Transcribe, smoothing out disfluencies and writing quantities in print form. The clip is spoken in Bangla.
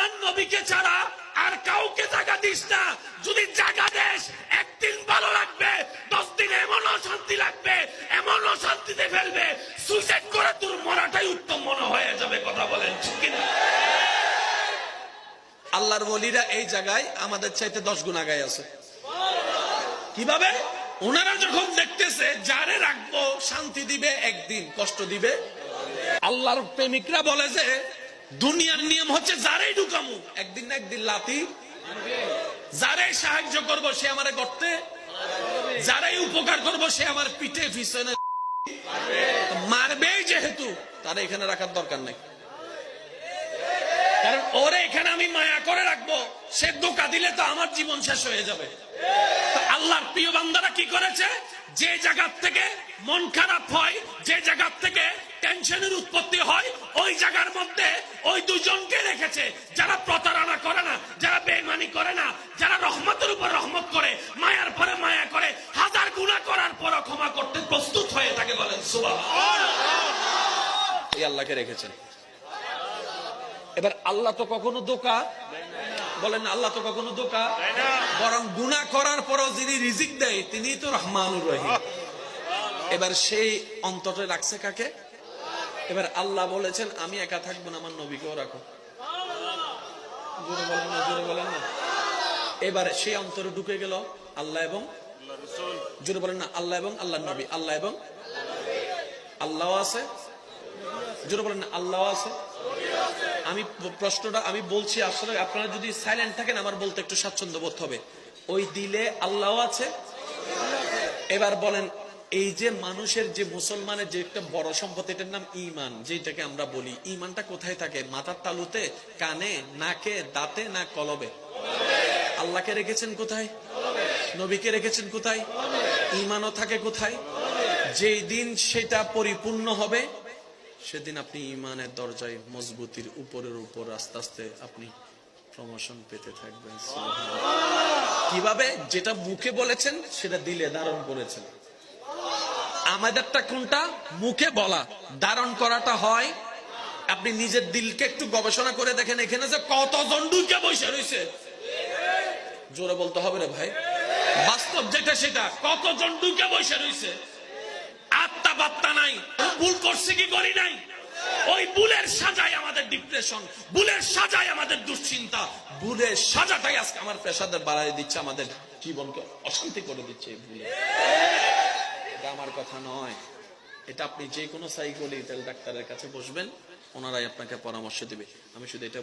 আমার নবীকে ছাড়া আর কাউকে জায়গা দিস না। যদি জায়গা দেশ, একদিন ভালো লাগবে, 10 দিন এমন অশান্তি লাগবে, এমন অশান্তিতে ফেলবে, সুইসাইড করে তোর মরাটাই উত্তম মনে হয়ে যাবে। কথা বলেন ঠিক কিনা? আল্লাহর ওলিরা এই জায়গায় আমাদের চাইতে 10 গুণ আগায় আছে। কিভাবে? ওনারা যখন দেখতেছে যারে রাখবো শান্তি দিবে একদিন, কষ্ট দিবে। আল্লাহর প্রেমিকরা বলে যে দুনিয়ার নিয়ম হচ্ছে যারাই ঢুকামু একদিন না একদিন লাথি, যারাই সাহায্য করব সে আমারে গর্তে, যারাই উপকার করব সে আমার পিঠে পিছনে মারবেই, যেহেতু তারা এখানে রাখার দরকার নাই। কারণ ওরে এখানে আমি মায়া করে রাখবো, সে ধোঁকা দিলে তো আমার জীবন শেষ হয়ে যাবে। আল্লাহর প্রিয় বান্দারা কি করেছে? যে জায়গা থেকে মন খারাপ হয়, যে জায়গা থেকে টেনশনের উৎপত্তি হয়, ওই জায়গার মধ্যে ওই দুজনকে রেখেছে, যারা প্রতারণা করে না, যারা বেঈমানি করে না, যারা রহমতের উপর রহমত করে, মায়ার পরে মায়া করে, হাজার গুনাহ করার পর ক্ষমা করতে প্রস্তুত হয়ে থাকে। বলেন সুবহানাল্লাহ। এই আল্লাহকে রেখেছেন। এবার আল্লাহ তো কখনো ধোঁকা বলেন না, আল্লাহ তো কখনো ধোঁকা, বরং গুনাহ করার পরও যিনি রিজিক দেয় তিনি তো রহমানুর রহিম। এবার সেই অন্তরে রাখছে কাকে? এবার আল্লাহ বলেছেন আমি একা থাকবো না, আমার নবীকেও রাখো। জোরে বলেন না, জোরে বলেন না। এবার সেই অন্তরে ঢুকে গেল আল্লাহ এবং জোরে বলেন না, আল্লাহ এবং আল্লাহর নবী। আল্লাহ এবং আল্লাহ আছে, জোরে বলেন না, আল্লাহ আছে। আমি প্রশ্নটা আমি বলছি, আসলে আপনারা যদি সাইলেন্ট থাকেন আমার বলতে একটু স্বাচ্ছন্দ্য বোধ হবে। ওই দিলে আল্লাহ আছে। এবার বলেন, এই যে মানুষের যে মুসলমানের যে একটা বড় সম্পদ, এটার নাম ঈমান, যেটাকে আমরা বলি, ঈমানটা কোথায় থাকে? মাথার তালুতে, কানে, নাকে, দাঁতে, না কলবে? আল্লাহকে রেখেছেন কোথায়? নবীকে রেখেছেন কোথায়? ঈমানও থাকে কোথায়? যেই দিন সেটা পরিপূর্ণ হবে সেদিন আপনি ঈমানের দরজায় মজবুতির উপরের উপর আস্তে আস্তে আপনি প্রমোশন পেতে থাকবেন। কিভাবে? যেটা মুখে বলেছেন সেটা দিলে ধারণ করেছেন। আমাদেরটা কোনটা? মুখে বলা, ধারণ করাটা হয়। আপনি নিজের দিলকে একটু গবেষণা করে দেখেন, এখানে যে কতজন ঢুকে বসে রয়েছে, জোরে বলতে হবে রে ভাই, বাস্তব যেটা সেটা, কতজন ঢুকে বসে রয়েছে, আত্মা বাত্তা নাই, ভুল করছে কি করি নাই, ওই ভুলের সাজায় আমাদের ডিপ্রেশন, ভুলের সাজায় আমাদের দুশ্চিন্তা, ভুলের সাজাটাই আজকে আমার পেশাদের বাড়াই দিচ্ছে, আমাদের জীবনকে অশান্তি করে দিচ্ছে। ভুলে এটা আমার কথা নয়, এটা আপনি যে কোনো সাইকোলজিক্যাল ডাক্তারের কাছে বসবেন, ওনারাই আপনাকে পরামর্শ দিবে। আমি শুধু এটা